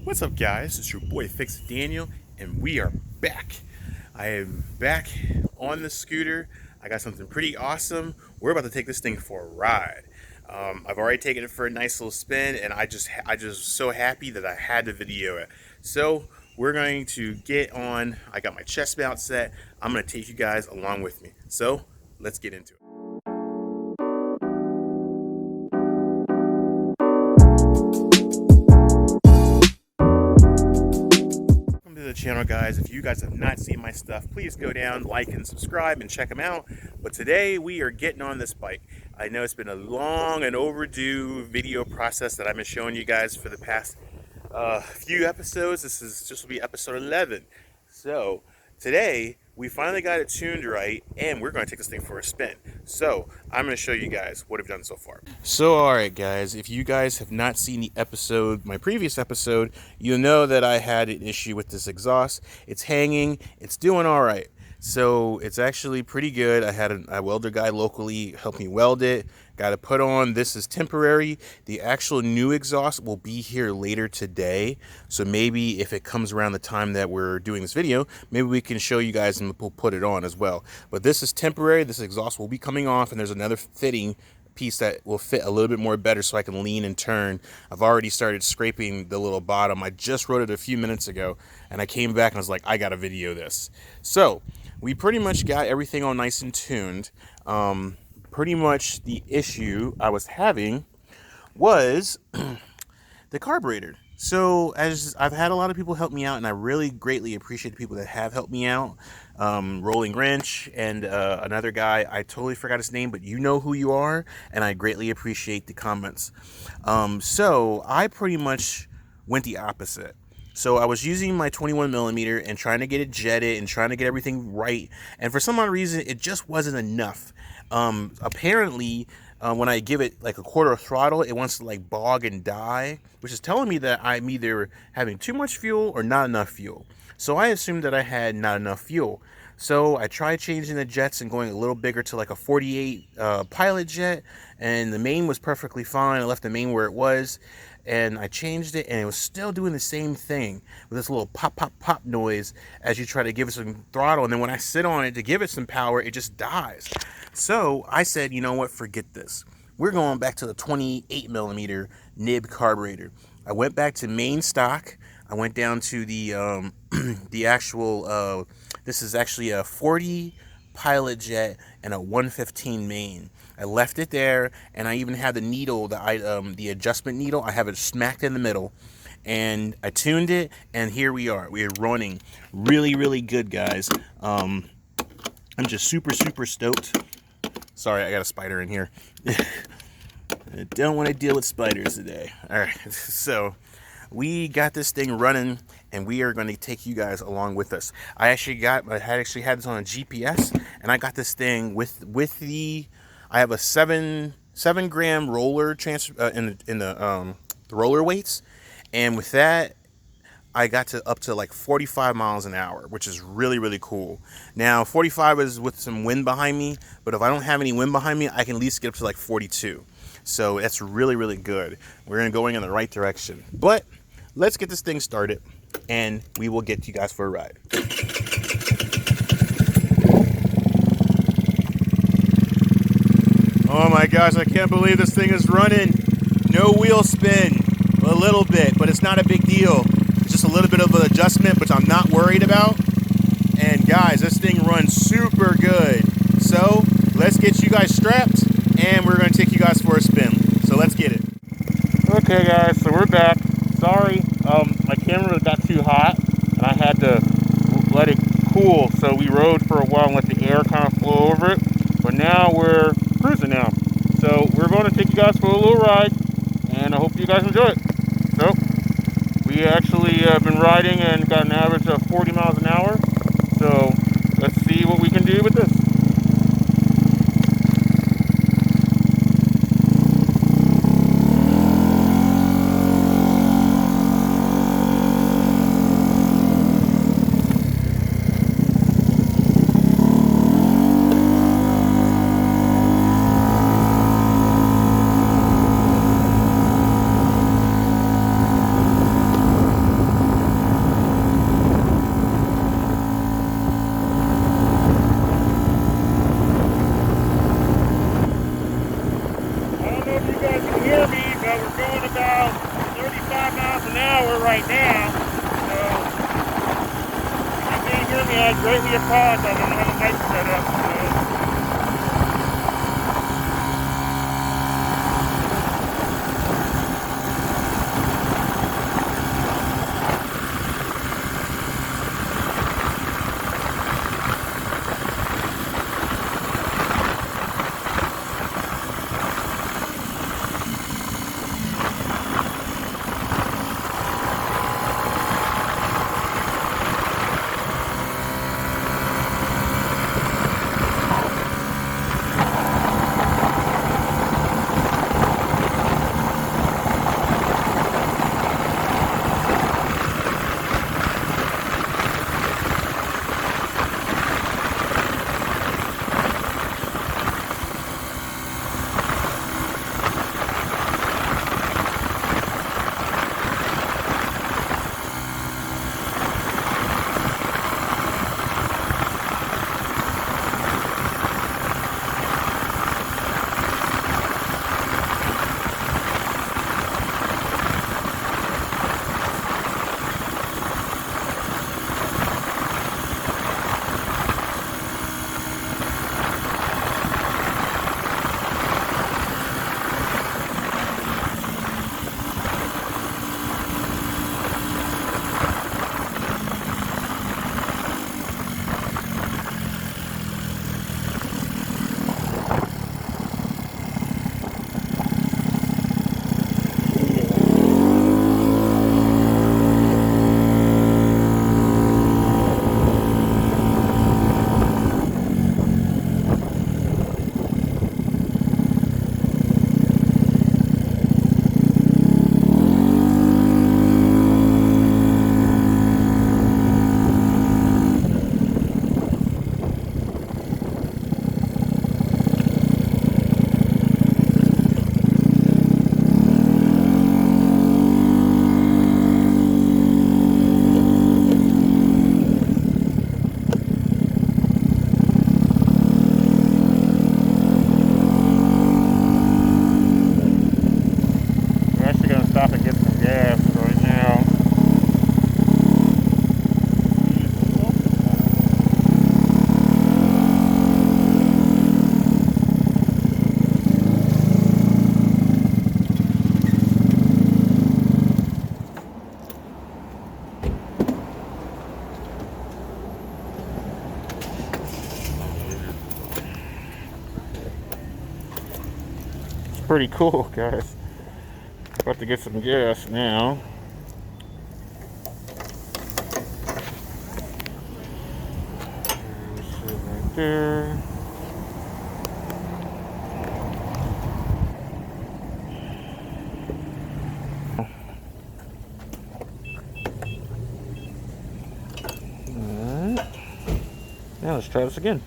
What's up, guys? It's your boy Fix Daniel, and we are back. I am back on the scooter. I got something pretty awesome. We're about to take this thing for a ride. I've already taken it for a nice little spin, and I just so happy that I had to video it. So we're going to get on. I got my chest mount set. I'm going to take you guys along with me. So let's get into it. Channel, guys. If you guys have not seen my stuff, please go down, like and subscribe and check them out. But today we are getting on this bike. I know it's been a long and overdue video process that I've been showing you guys for the past few episodes. This will be episode 11. So today we finally got it tuned right, and we're going to take this thing for a spin. So I'm going to show you guys what I've done so far. So alright guys, if you guys have not seen the episode, my previous episode, you'll know that I had an issue with this exhaust. It's hanging, it's doing alright. So it's actually pretty good. I had a welder guy locally help me weld it. Got it put on. This is temporary. The actual new exhaust will be here later today. So maybe if it comes around the time that we're doing this video, maybe we can show you guys and we'll put it on as well. But this is temporary. This exhaust will be coming off, and there's another fitting piece that will fit a little bit more better so I can lean and turn. I've already started scraping the little bottom. I just wrote it a few minutes ago, and I came back and I was like, I gotta video this. So we pretty much got everything all nice and tuned. Pretty much the issue I was having was the carburetor. So as I've had a lot of people help me out, and I really greatly appreciate the people that have helped me out. Rolling Wrench and another guy, I totally forgot his name, but you know who you are, and I greatly appreciate the comments. So I pretty much went the opposite. So I was using my 21 millimeter and trying to get it jetted and trying to get everything right, and for some odd reason it just wasn't enough. Apparently when I give it like a quarter throttle, it wants to like bog and die, which is telling me that I'm either having too much fuel or not enough fuel. So I assumed that I had not enough fuel. So I tried changing the jets and going a little bigger to like a 48 pilot jet, and the main was perfectly fine. I left the main where it was, and I changed it, and it was still doing the same thing with this little pop, pop, pop noise as you try to give it some throttle. And then when I sit on it to give it some power, it just dies. So I said, you know what, forget this. We're going back to the 28 millimeter nib carburetor. I went back to main stock. I went down to the the actual, this is actually a 40 pilot jet and a 115 main. I left it there, and I even had the needle, the adjustment needle, I have it smacked in the middle, and I tuned it, and here we are. We are running really, really good, guys. I'm just super, super stoked. Sorry, I got a spider in here. I don't want to deal with spiders today. All right, so we got this thing running, and we are going to take you guys along with us. I actually had this on a GPS, and I got this thing with the. I have a 7 gram roller transfer in the roller weights, and with that, I got up to like 45 miles an hour, which is really, really cool. Now 45 is with some wind behind me, but if I don't have any wind behind me, I can at least get up to like 42. So that's really, really good. We're going in the right direction. But let's get this thing started, and we will get you guys for a ride. Oh my gosh, I can't believe this thing is running. No wheel spin, a little bit, but it's not a big deal. It's just a little bit of an adjustment, which I'm not worried about. And guys, this thing runs super good. So let's get you guys strapped, and we're going to take you guys for a spin. So let's get it. Okay guys, so we're back. Sorry, my camera got too hot, and I had to let it cool. So we rode for a while and let the air kind of flow over it. But now we're cruising now. So we're going to take you guys for a little ride, and I hope you guys enjoy it. So we actually have been riding and got an average of 40 miles an hour. So let's see what we can do with this. an hour right now. So if you can't hear me, I greatly apologize. I don't have a mic set up. So. Pretty cool, guys. About to get some gas now. Right there. All right. Now let's try this again.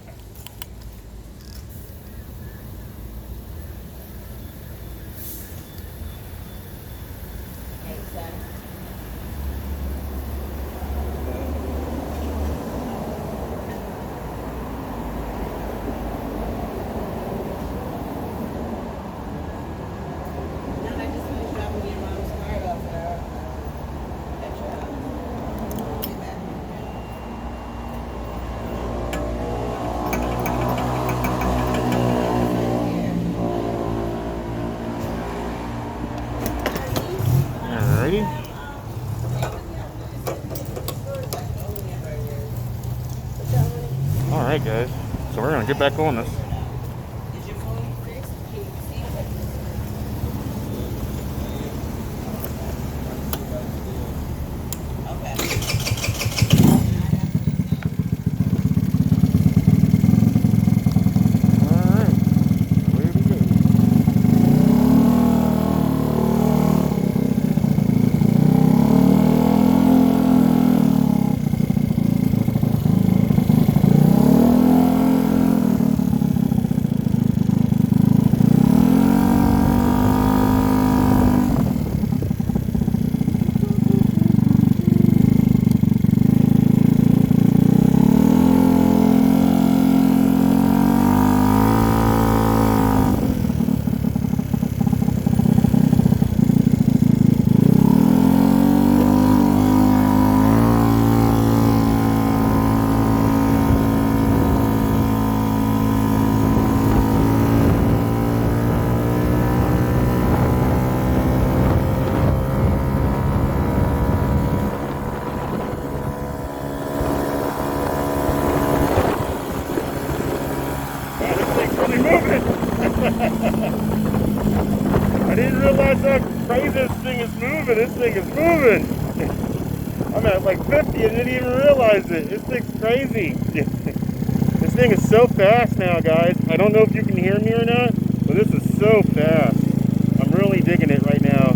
Alright guys, so we're going to get back on this. I'm at like 50 and didn't even realize it. This thing's crazy. This thing is so fast now, guys. I don't know if you can hear me or not, but this is so fast. I'm really digging it right now.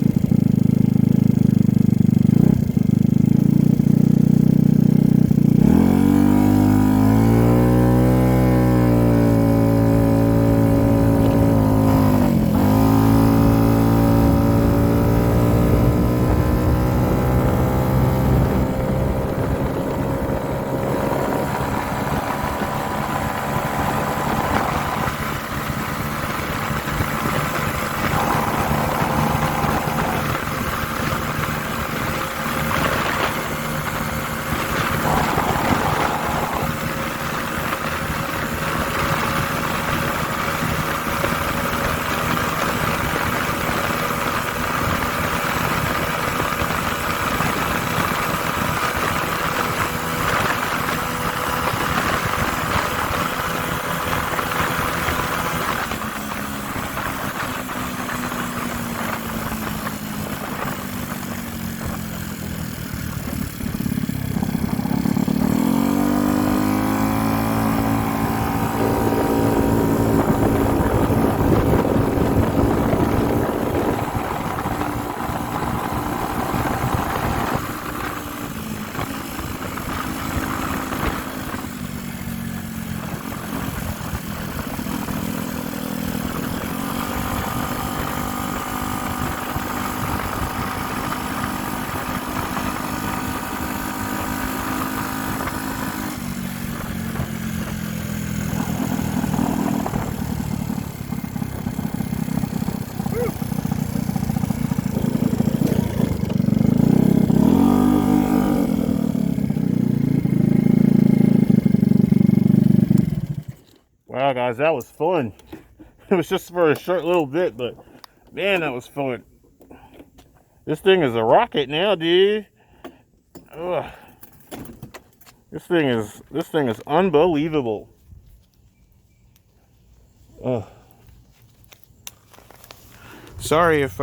Wow, guys, that was fun. It was just for a short little bit, but man, that was fun. This thing is a rocket now, dude. Ugh. This thing is unbelievable. Ugh. Sorry if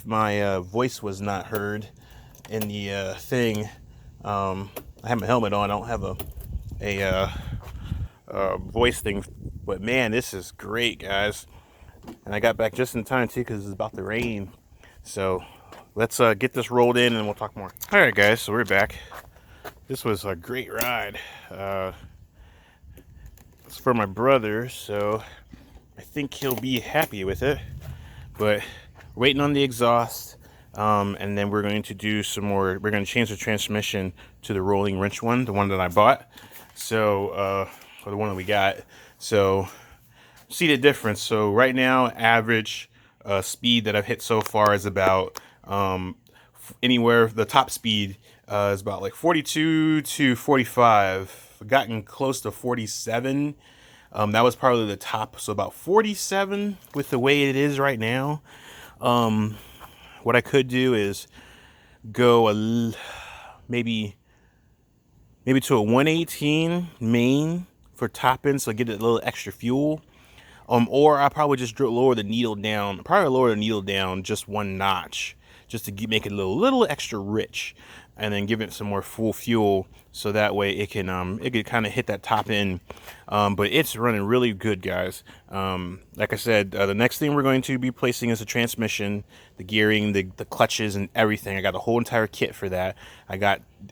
my voice was not heard in the thing. I have my helmet on. I don't have a voice thing, but man, this is great, guys. And I got back just in time too because it's about to rain. So let's get this rolled in and we'll talk more. All right, guys, so we're back. This was a great ride. It's for my brother, so I think he'll be happy with it. But waiting on the exhaust, and then we're going to do some more. We're going to change the transmission to the rolling wrench one, the one that I bought. So, or the one that we got. So, see the difference. So right now, average speed that I've hit so far is about anywhere. The top speed is about like 42 to 45. I've gotten close to 47. That was probably the top, so about 47 with the way it is right now. What I could do is go maybe to a 118 main for top end, so I get a little extra fuel. Or I probably just lower the needle down. Probably lower the needle down just one notch, just to make it a little extra rich, and then give it some more full fuel, so that way it can kind of hit that top end. But it's running really good, guys. Like I said, the next thing we're going to be placing is the transmission, the gearing, the clutches, and everything. I got a whole entire kit for that. I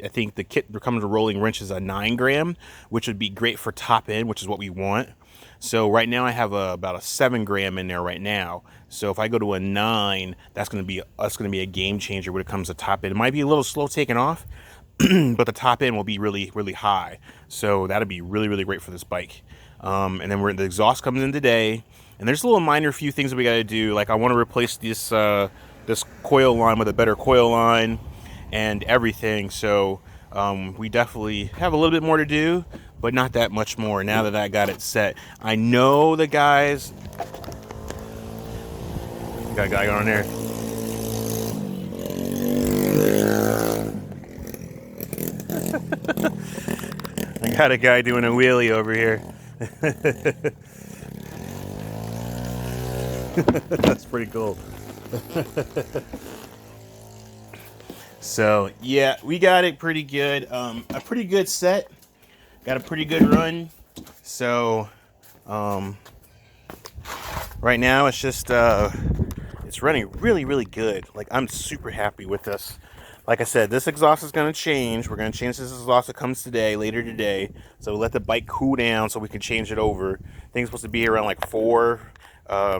think the kit comes with rolling wrench is a 9 gram, which would be great for top end, which is what we want. So right now I have about a 7 gram in there right now. So if I go to a 9, that's going to be a game changer when it comes to top end. It might be a little slow taking off, but the top end will be really, really high. So that'll be really, really great for this bike. And then the exhaust comes in today, and there's a little minor few things that we got to do. Like I want to replace this coil line with a better coil line and everything. So we definitely have a little bit more to do, but not that much more now that I got it set. I know the guys. Got a guy going there. I got a guy doing a wheelie over here. That's pretty cool. So yeah, we got it pretty good. A pretty good set. Got a pretty good run. So right now it's just it's running really, really good. Like, I'm super happy with this. Like I said, this exhaust is going to change. We're going to change this exhaust that comes today, later today. So let the bike cool down so we can change it over. I think it's supposed to be around like 4.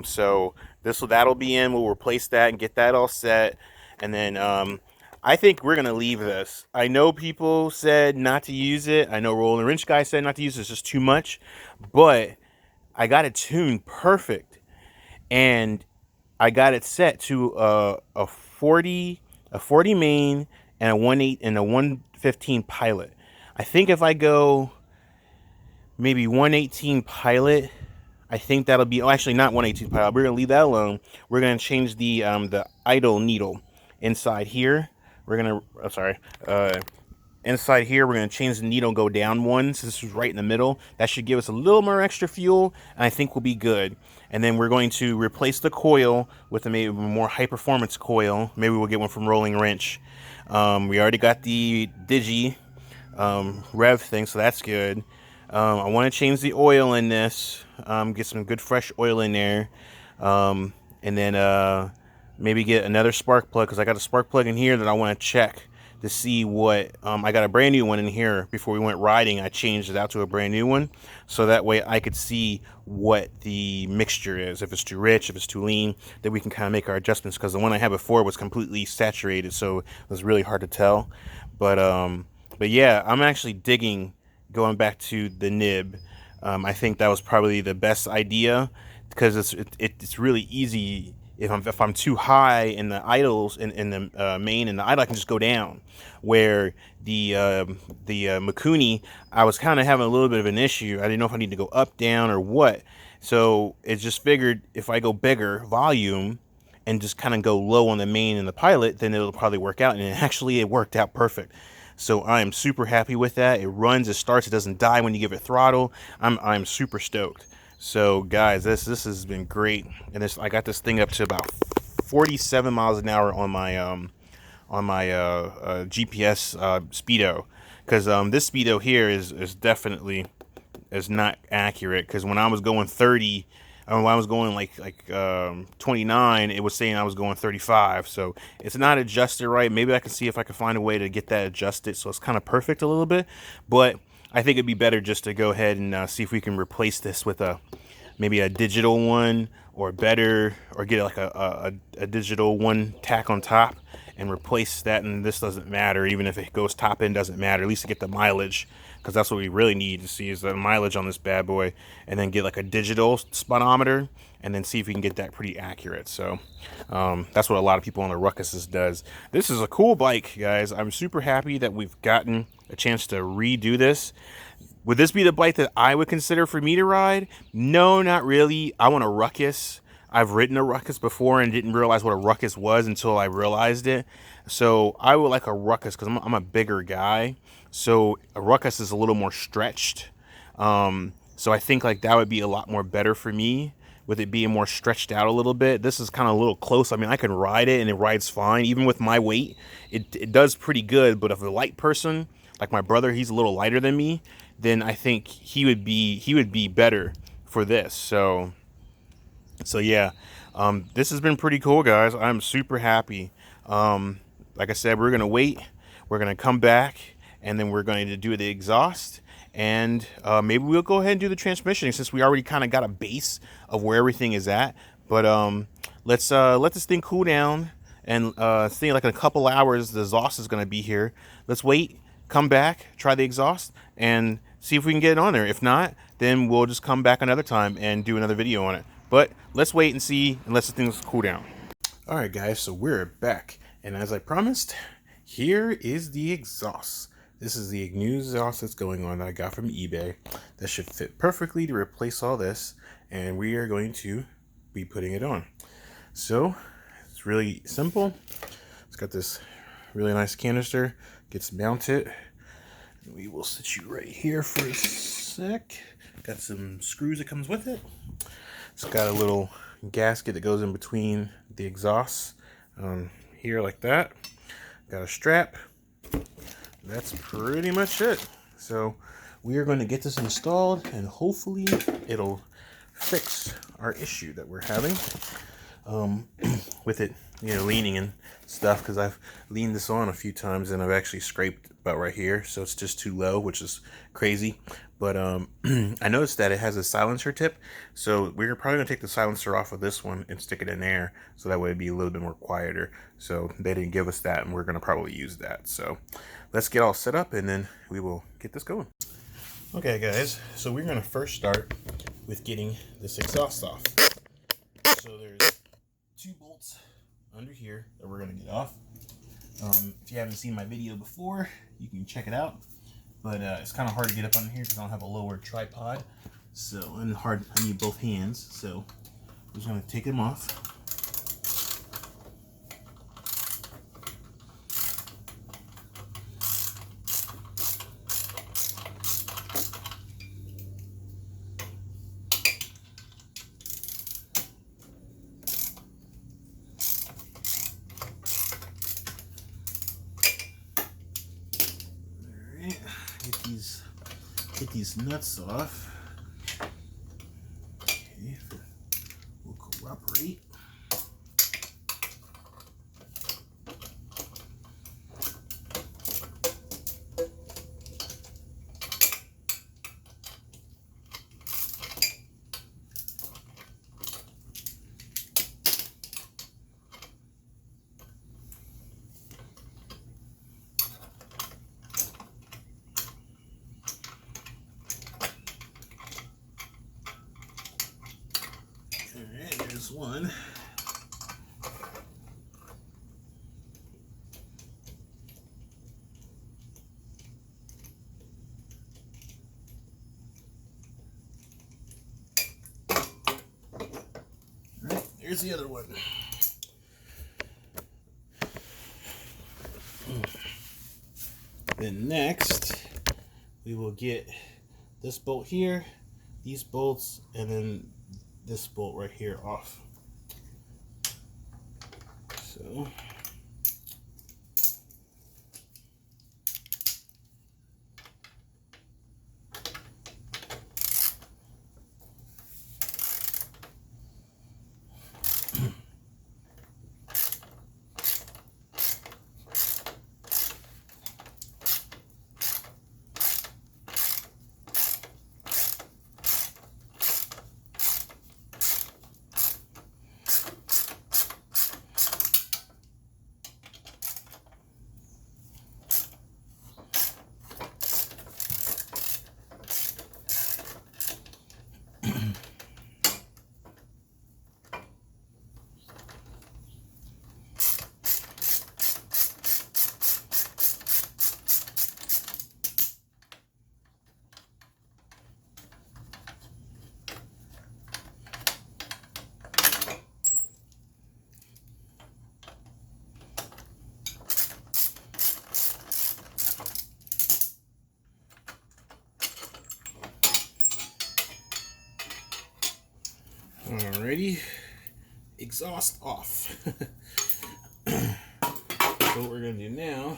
So that'll be in. We'll replace that and get that all set. And then I think we're going to leave this. I know people said not to use it. I know Roll and Wrench guy said not to use it. It's just too much. But I got it tuned perfect. And I got it set to a 40 main and a 1.8 and a 115 pilot. I think if I go maybe 118 pilot, I think that'll be, oh, actually not 118 pilot. We're gonna leave that alone. We're gonna change the idle needle inside here. We're gonna, I'm sorry, inside here, we're going to change the needle and go down one, so this is right in the middle. That should give us a little more extra fuel, and I think we'll be good. And then we're going to replace the coil with a maybe more high-performance coil. Maybe we'll get one from Rolling Wrench. We already got the Digi rev thing, so that's good. I want to change the oil in this, get some good fresh oil in there, and then maybe get another spark plug, because I got a spark plug in here that I want to check to see what, I got a brand new one in here before we went riding. I changed it out to a brand new one, so that way I could see what the mixture is, if it's too rich, if it's too lean, that we can kind of make our adjustments, because the one I had before was completely saturated, so it was really hard to tell. But yeah, I'm actually digging going back to the nib. I think that was probably the best idea, because it's really easy. If I'm too high in the idles in the main and the idle, I can just go down. Where the Mikuni, I was kind of having a little bit of an issue. I didn't know if I need to go up, down, or what. So it just figured if I go bigger volume and just kind of go low on the main and the pilot, then it'll probably work out. And actually, it worked out perfect. So I am super happy with that. It runs, it starts, it doesn't die when you give it throttle. I'm super stoked. So guys, this has been great, and I got this thing up to about 47 miles an hour on my GPS speedo, because this speedo here is definitely not accurate, because when I was going 30, when I was going like 29, it was saying I was going 35, so it's not adjusted right. Maybe I can see if I can find a way to get that adjusted so it's kind of perfect a little bit, but I think it'd be better just to go ahead and see if we can replace this with maybe a digital one, or better, or get like a digital one tack on top and replace that. And this doesn't matter, even if it goes top end, doesn't matter. At least to get the mileage, because that's what we really need to see, is the mileage on this bad boy. And then get like a digital speedometer, and then see if we can get that pretty accurate. So that's what a lot of people on the Ruckuses does. This is a cool bike, guys. I'm super happy that we've gotten a chance to redo this. Would this be the bike that I would consider for me to ride? No, not really. I want a Ruckus. I've ridden a Ruckus before and didn't realize what a Ruckus was until I realized it. So I would like a Ruckus, because I'm a bigger guy. So a Ruckus is a little more stretched. So I think like that would be a lot more better for me, with it being more stretched out a little bit. This is kind of a little close. I mean, I can ride it and it rides fine. Even with my weight, it does pretty good. But if a light person, like my brother, he's a little lighter than me, then I think he would be better for this. So yeah, this has been pretty cool, guys. I'm super happy. Like I said, we're gonna wait. We're gonna come back, and then we're going to do the exhaust, and maybe we'll go ahead and do the transmission, since we already kind of got a base of where everything is at. But let's let this thing cool down, and see, like in a couple hours the exhaust is gonna be here. Let's wait, come back, try the exhaust, and see if we can get it on there. If not, then we'll just come back another time and do another video on it. But let's wait and see, and let the things cool down. All right, guys, so we're back, and as I promised, here is the exhaust. This is the new exhaust that's going on that I got from eBay. That should fit perfectly to replace all this, and we are going to be putting it on. So it's really simple. It's got this really nice canister, gets mounted. We will sit you right here for a sec. Got some screws that comes with it. It's got a little gasket that goes in between the exhausts here, like that. got a strap. That's pretty much it. So we are going to get this installed, and hopefully it'll fix our issue that we're having with it, you know, leaning and stuff, because I've leaned this on a few times and I've actually scraped about right here, so it's just too low, which is crazy. But I noticed that it has a silencer tip, so we're probably gonna take the silencer off of this one and stick it in there, so that way it'd be a little bit more quieter. So they didn't give us that, and we're gonna probably use that. So let's get all set up, and then we will get this going. Okay guys, so we're gonna first start with getting this exhaust off. So there's 2 bolts under here that we're gonna get off. If you haven't seen my video before, you can check it out. But it's kind of hard to get up on here because I don't have a lower tripod. So, and hard, I need both hands. So I'm just gonna take them off. Get these nuts off. Okay, we'll cooperate. Alright, there's one. Alright, there's the other one. Then next, we will get this bolt here, these bolts, and then this bolt right here off. So alrighty, exhaust off. So what we're going to do now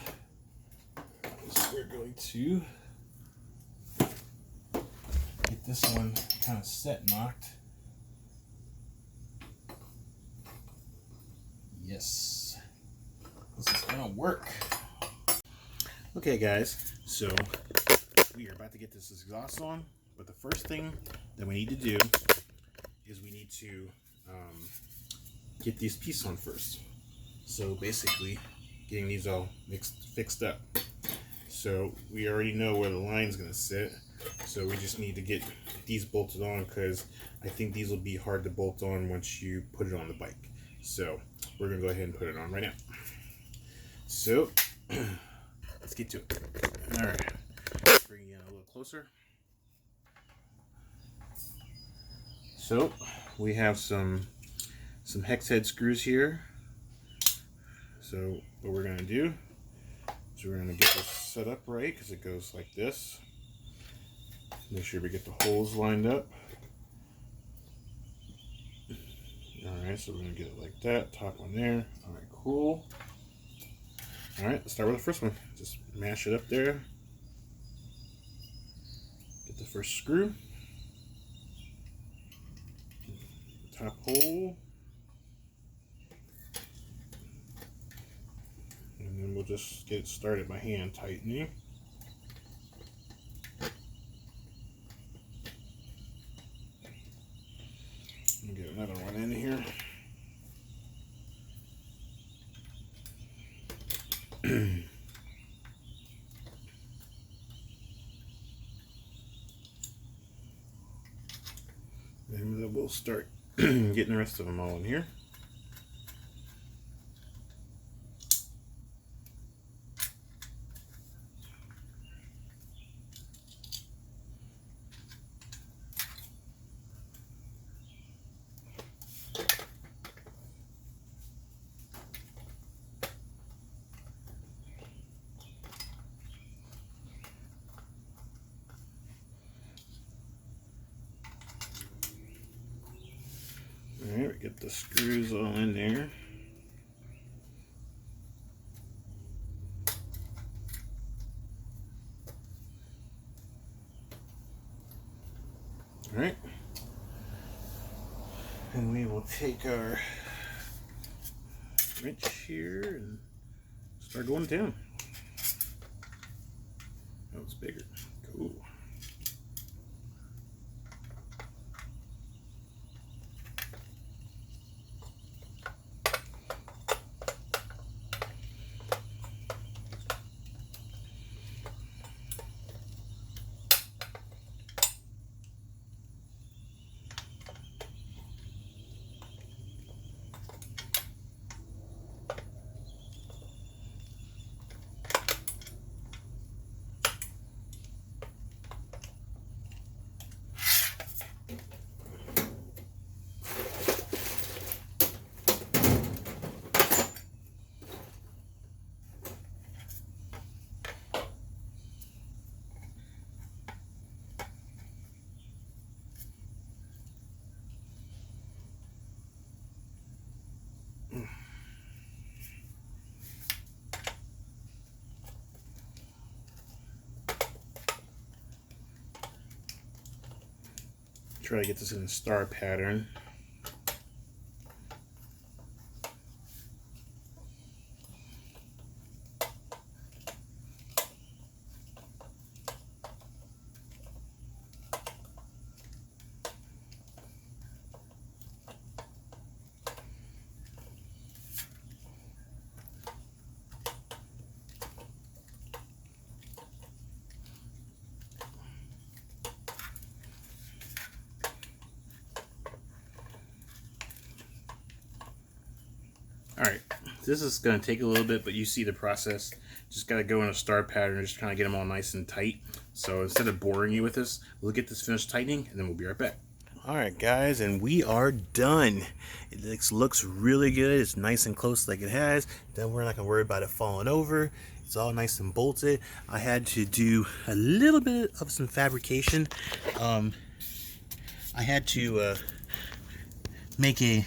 is we're going to get this one kind of set knocked. Yes, this is going to work. Okay guys, so we are about to get this exhaust on, but the first thing that we need to do is we need to get these pieces on first. So basically getting these all fixed up. So we already know where the line's gonna sit, so we just need to get these bolted on, because I think these will be hard to bolt on once you put it on the bike. So we're gonna go ahead and put it on right now. So let's get to it. All right, bring you in a little closer. So we have some hex head screws here. So what we're gonna do is we're gonna get this set up right, because it goes like this. Make sure we get the holes lined up. All right, so we're gonna get it like that. Top one there. All right, cool. Alright, let's start with the first one. Just mash it up there. Get the first screw. Top hole. And then we'll just get it started by hand tightening. Get another one in here. And then we'll start getting the rest of them all in here. Alright, we get the screws all in there. Alright. And we will take our wrench here and start going down. Oh, it's bigger. Cool. Try to get this in a star pattern. Alright, this is going to take a little bit, but you see the process. Just got to go in a star pattern, just kind of get them all nice and tight. So instead of boring you with this, we'll get this finished tightening, and then we'll be right back. Alright guys, and we are done. It looks really good. It's nice and close like it has. Then we're not going to worry about it falling over. It's all nice and bolted. I had to do a little bit of some fabrication. I had to make a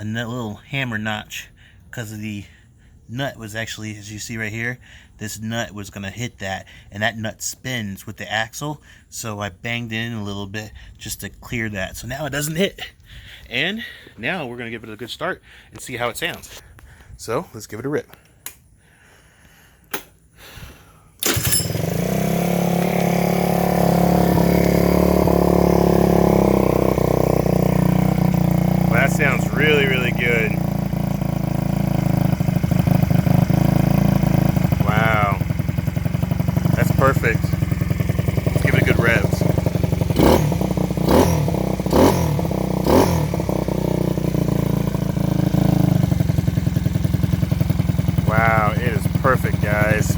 little hammer notch because of the nut was actually, as you see right here, this nut was going to hit that, and that nut spins with the axle, so I banged it in a little bit just to clear that, so now it doesn't hit. And now we're going to give it a good start and see how it sounds. So let's give it a rip. Well, that sounds really, really good. Wow. That's perfect. Let's give it a good revs. Wow, it is perfect, guys.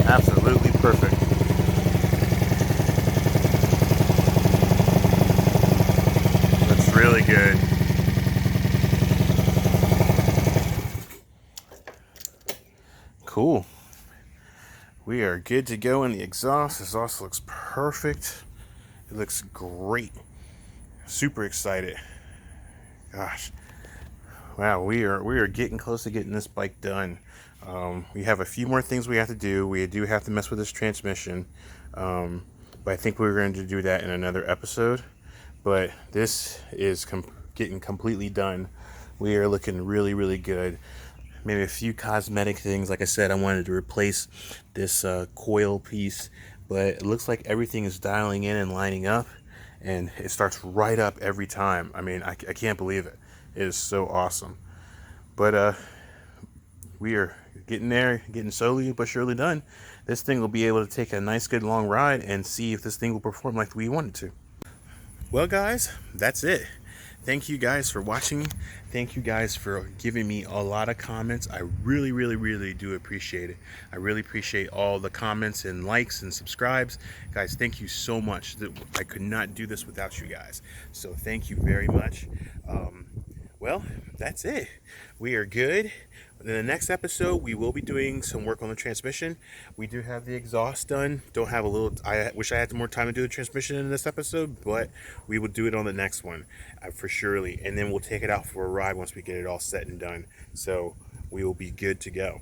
Absolutely perfect. Looks really good. Cool. We are good to go in the exhaust. This exhaust looks perfect. It looks great. Super excited. Gosh. Wow, we are getting close to getting this bike done. We have a few more things we have to do. We do have to mess with this transmission, but I think we're going to do that in another episode. But this is getting completely done. We are looking really, really good. Maybe a few cosmetic things. Like I said, I wanted to replace this coil piece, but it looks like everything is dialing in and lining up, and it starts right up every time. I mean, I can't believe it. It is so awesome. But we are getting there, getting slowly but surely done. This thing will be able to take a nice, good long ride and see if this thing will perform like we want it to. Well, guys, that's it. Thank you guys for watching. Thank you guys for giving me a lot of comments. I really, really, really do appreciate it. I really appreciate all the comments and likes and subscribes. Guys, thank you so much. I could not do this without you guys. So thank you very much. Well, that's it. We are good. In the next episode, we will be doing some work on the transmission. We do have the exhaust done. Don't have a little. I wish I had more time to do the transmission in this episode, but we will do it on the next one for surely. And then we'll take it out for a ride once we get it all set and done. So we will be good to go.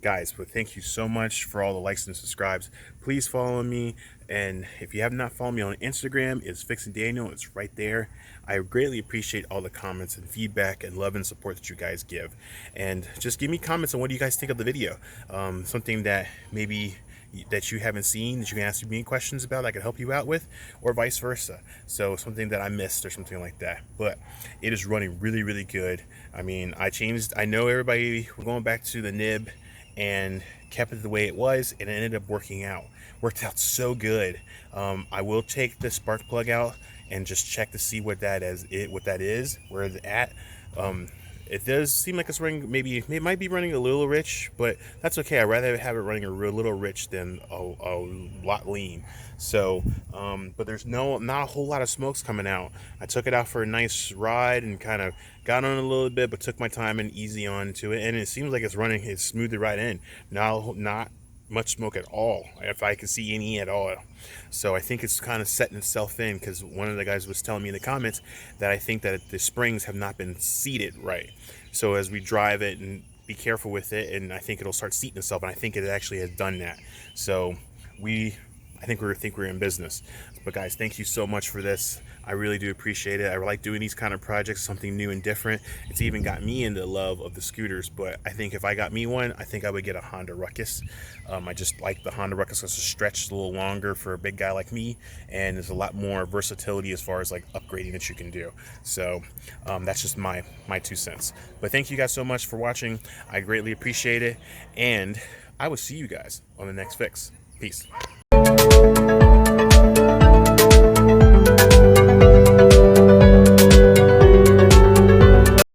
Guys, but thank you so much for all the likes and subscribes. Please follow me, and if you have not followed me on Instagram, it's Fixin' Daniel. It's right there. I greatly appreciate all the comments and feedback and love and support that you guys give, and just give me comments on what do you guys think of the video. Something that maybe that you haven't seen that you can ask me questions about I can help you out with, or vice versa. So something that I missed or something like that. But it is running really, really good. I mean, I know everybody, we're going back to the nib and kept it the way it was, and it ended up working out so good. I will take the spark plug out and just check to see what that is, where it's at. It does seem like it's running, maybe it might be running a little rich, but that's okay. I'd rather have it running a little rich than a lot lean. So, but there's not a whole lot of smokes coming out. I took it out for a nice ride and kind of got on a little bit, but took my time and easy on to it. And it seems like it's smoothed it right in. Not much smoke at all, if I can see any at all. So I think it's kind of setting itself in, because one of the guys was telling me in the comments that I think that the springs have not been seated right. So as we drive it and be careful with it, and I think it'll start seating itself, and I think it actually has done that. So I think we're in business. But guys, thank you so much for this. I really do appreciate it. I like doing these kind of projects, something new and different. It's even got me into love of the scooters, but I think if I got me one, I think I would get a Honda Ruckus. I just like the Honda Ruckus because it's stretched a little longer for a big guy like me, and there's a lot more versatility as far as like upgrading that you can do. So that's just my 2 cents. But thank you guys so much for watching. I greatly appreciate it, and I will see you guys on the next fix. Peace.